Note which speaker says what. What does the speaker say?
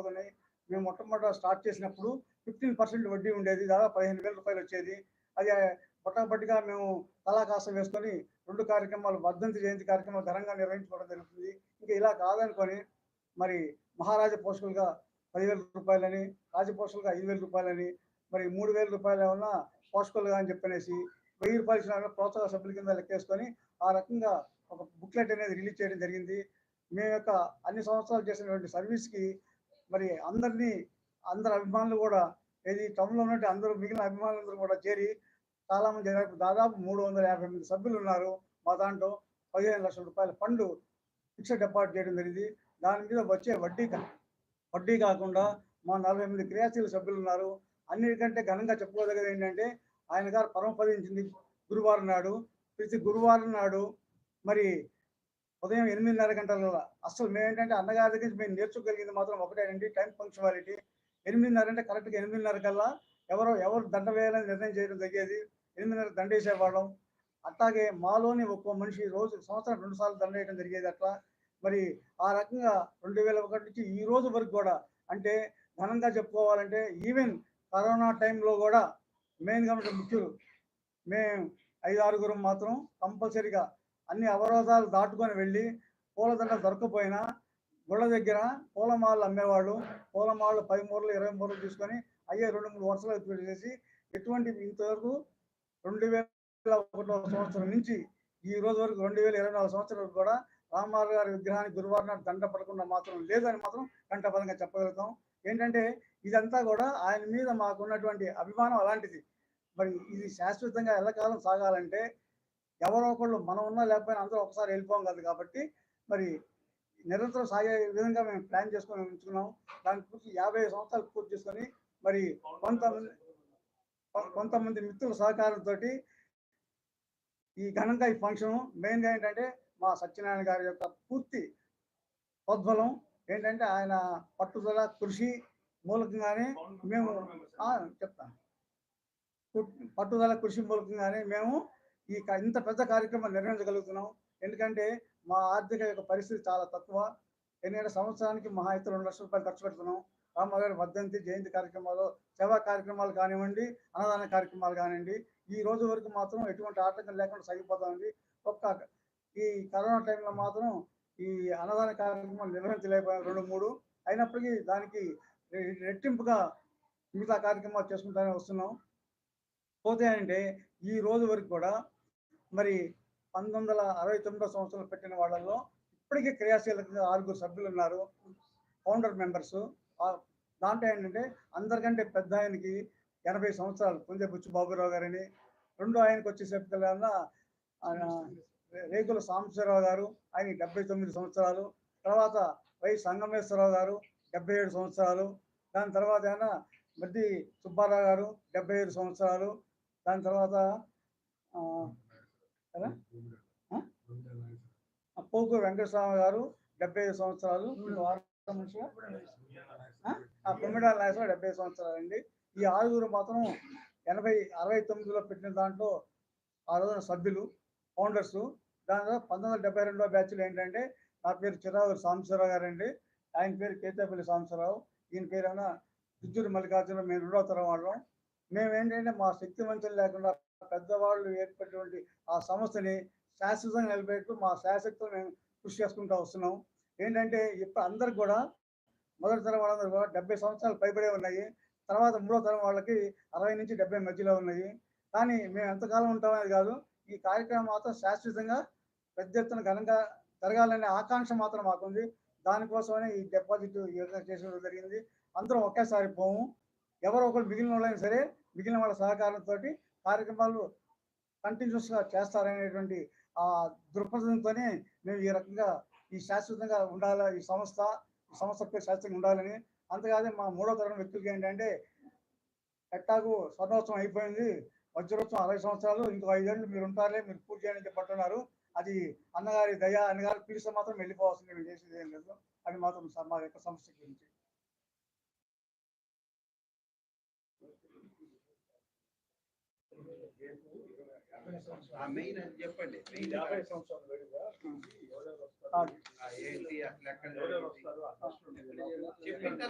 Speaker 1: అయిపోతున్నాయి. మేము మొట్టమొదట స్టార్ట్ చేసినప్పుడు 15% వడ్డీ ఉండేది. దాదాపు 15,000 రూపాయలు వచ్చేది. అది పొట్టపొట్టిగా మేము తలా కాస్త వేసుకొని 2 కార్యక్రమాలు, వర్ధంతి జయంతి కార్యక్రమాలు ఘనంగా నిర్వహించుకోవడం జరుగుతుంది. ఇంకా ఇలా కాదనుకొని మరి మహారాజా పోషకులుగా 10,000 రూపాయలని, రాజపోషకులుగా 5,000 రూపాయలని, మరి 3,000 రూపాయలు ఏమన్నా పోషకులుగా అని చెప్పనేసి 1000 రూపాయలు ఇచ్చిన ప్రోత్సాహ సభ్యుల కింద లెక్కేసుకొని ఆ రకంగా ఒక బుక్లెట్ అనేది రిలీజ్ చేయడం జరిగింది. మేము యొక్క అన్ని సంవత్సరాలు చేసినటువంటి సర్వీస్కి మరి అందరి అభిమానులు కూడా ఏది టౌన్లో ఉన్నట్టు అందరూ మిగిలిన అభిమానులందరూ కూడా చేరి చాలామంది దాదాపు 350 మంది సభ్యులు ఉన్నారు. మా దాంట్లో 15 లక్షల రూపాయల ఫండ్ ఫిక్స్డ్ డిపాజిట్ చేయడం జరిగింది. దాని మీద వచ్చే వడ్డీ కాకుండా మా 48 క్రియాశీల సభ్యులు ఉన్నారు. అన్నిటికంటే ఘనంగా చెప్పుకోదగ్గది ఏంటంటే ఆయన గారు పరమపదించింది గురువారం నాడు. ప్రతి గురువారం నాడు మరి ఉదయం 8:30 గంటల అసలు మేమేంటంటే అన్నగారి దగ్గర మేము నేర్చుకోగలిగింది మాత్రం ఒకటేనండి, టైం పంక్చువాలిటీ. 8:30 అంటే కరెక్ట్గా 8:30 కల్లా ఎవరు దండ వేయాలని నిర్ణయం చేయడం జరిగేది. 8:30 దండ వేసేవాళ్ళం. అట్లాగే మాలోని ఒక్కో మనిషి రోజు సంవత్సరం 2 సార్లు దండ వేయడం జరిగేది. అట్లా మరి ఆ రకంగా 2001 నుంచి ఈ రోజు వరకు కూడా, అంటే ఘనంగా చెప్పుకోవాలంటే ఈవెన్ కరోనా టైంలో కూడా మెయిన్గా ఉన్న ముఖ్యులు మేము 5-6 మాత్రం కంపల్సరీగా అన్ని అవరోధాలు దాటుకొని వెళ్ళి పూలదండ దొరకపోయినా గుళ్ళ దగ్గర పూలమాలలు అమ్మేవాళ్ళు. పూలమాలలు 10 మూరలు 20 మూరలు తీసుకొని అయ్యే 2-3 వరుసలు చేసి ఎటువంటి ఇంతవరకు 2001 సంవత్సరం నుంచి ఈ రోజు వరకు 2024 సంవత్సరం వరకు కూడా రామారావు గారి విగ్రహానికి గురువారం నాడు దండ పడకుండా మాత్రం లేదని మాత్రం కంఠపదంగా చెప్పగలుగుతాం. ఏంటంటే ఇదంతా కూడా ఆయన మీద మాకున్నటువంటి అభిమానం అలాంటిది. మరి ఇది శాశ్వతంగా ఎల్లకాలం సాగాలంటే ఎవరో ఒకళ్ళు మనం ఉన్నా లేకపోయినా అందరూ ఒకసారి వెళ్ళిపోం కాదు. కాబట్టి మరి నిరంతరం సాగే విధంగా మేము ప్లాన్ చేసుకొని ఉంచుకున్నాం. దాని పూర్తి 50 సంవత్సరాలు పూర్తి చేసుకొని మరి కొంతమంది మిత్రుల సహకారంతో ఈ ఘనంగా ఈ ఫంక్షన్ మెయిన్గా ఏంటంటే మా సత్యనారాయణ గారి యొక్క పూర్తి ప్రోద్బలం ఏంటంటే ఆయన పట్టుదల కృషి మూలకంగానే మేము చెప్తాను పట్టుదల కృషి మూలకంగానే మేము ఇంత పెద్ద కార్యక్రమం నిర్వహించగలుగుతున్నాం. ఎందుకంటే మా ఆర్థిక యొక్క పరిస్థితి చాలా తక్కువ. ఎందుకంటే సంవత్సరానికి మహా అయితే 2 లక్షల రూపాయలు ఖర్చు పెడుతున్నాం. రామారావు గారి వర్ధంతి జయంతి కార్యక్రమాలు, సేవా కార్యక్రమాలు కానివ్వండి, అన్నదాన కార్యక్రమాలు కానివ్వండి, ఈ రోజు వరకు మాత్రం ఎటువంటి ఆటంకం లేకుండా సాగిపోతామండి. ఈ కరోనా టైంలో మాత్రం ఈ అన్నదాన కార్యక్రమాలు నిర్వహించలేకపోయాం 2-3. అయినప్పటికీ దానికి రెట్టింపుగా మిగతా కార్యక్రమాలు చేసుకుంటూనే వస్తున్నాం. పోతే అంటే ఈ రోజు వరకు కూడా మరి 1969 సంవత్సరంలో పెట్టిన వాళ్ళల్లో ఇప్పటికీ క్రియాశీలకంగా 6 సభ్యులు ఉన్నారు, ఫౌండర్ మెంబర్స్. దాంట్లో ఏంటంటే అందరికంటే పెద్ద ఆయనకి 80 సంవత్సరాలు, పుంజ బుచ్చిబాబురావు గారని. రెండో ఆయనకు వచ్చేసరికల్లా రేగుల సాంబశివరావు గారు, ఆయన 79 సంవత్సరాలు. తర్వాత వై సంగమేశ్వరరావు గారు 77 సంవత్సరాలు. దాని తర్వాత ఆయన మద్ది సుబ్బారావు గారు 75 సంవత్సరాలు. దాని తర్వాత పోకూరు వెంకటస్వామి గారు 75 సంవత్సరాలు. పొమ్మిడాల నాగేశ్వర 75 సంవత్సరాలు అండి. ఈ 6 మాత్రం 69లో పెట్టిన దాంట్లో ఆ రోజున సభ్యులు, ఫౌండర్స్. దాని తర్వాత 1972 బ్యాచ్లో ఏంటంటే నా పేరు చిరావూరు సాంబశివరావు గారు అండి, ఆయన పేరు కేతేపల్లి సాంబశివరావు, ఈయన పేరు ఏమన్నా దుద్దూరు మల్లికార్జున. మేము 2వ తరం వాళ్ళం. మేమేంటంటే మా శక్తి వంచన లేకుండా పెద్దవాళ్ళు ఏర్పడినటువంటి ఆ సంస్థని శాశ్వతంగా నిలబెట్టు మా శాశ్వతతో మేము కృషి చేసుకుంటూ వస్తున్నాం. ఏంటంటే ఇప్పుడు అందరికి కూడా మొదటి తరం వాళ్ళందరూ కూడా 70 సంవత్సరాలు పైబడే ఉన్నాయి. తర్వాత 3వ తరం వాళ్ళకి 60 నుంచి 70 మధ్యలో ఉన్నాయి. కానీ మేము ఎంతకాలం ఉంటామనేది కాదు, ఈ కార్యక్రమం మాత్రం శాశ్వతంగా పెద్ద ఎత్తున ఘనంగా జరగాలనే ఆకాంక్ష మాత్రం మాకుంది. దానికోసమనే ఈ డిపాజిట్ చేసడం జరిగింది. అందరం ఒకేసారి పోము, ఎవరో ఒకరు మిగిలిన వాళ్ళైనా సరే మిగిలిన వాళ్ళ సహకారంతో కార్యక్రమాలు కంటిన్యూస్గా చేస్తారనేటువంటి ఆ దృక్పథంతోనే మేము ఈ రకంగా ఈ శాశ్వతంగా ఉండాలి, ఈ సంస్థ పేరు శాశ్వతంగా ఉండాలని. అంతేకాదు మా 3వ తరం వ్యక్తులకి ఏంటంటే ఎట్టాగు స్వర్ణోత్సవం అయిపోయింది, వజ్రోత్సవం 60 సంవత్సరాలు, ఇంకో 5 ఏళ్ళు మీరు ఉంటారులే, మీరు పూర్తి చేయాలని చెప్పంటున్నారు. అది అన్నగారి దయ, అన్నగారి పిలిస్తే మాత్రం వెళ్ళిపోవాల్సింది, మేము చేసేది ఏం లేదు. అది మాత్రం మా యొక్క సంస్థ గురించి.
Speaker 2: చెప్పండి.
Speaker 1: 50 సంవత్సరాలు
Speaker 2: ఏంటి అసలు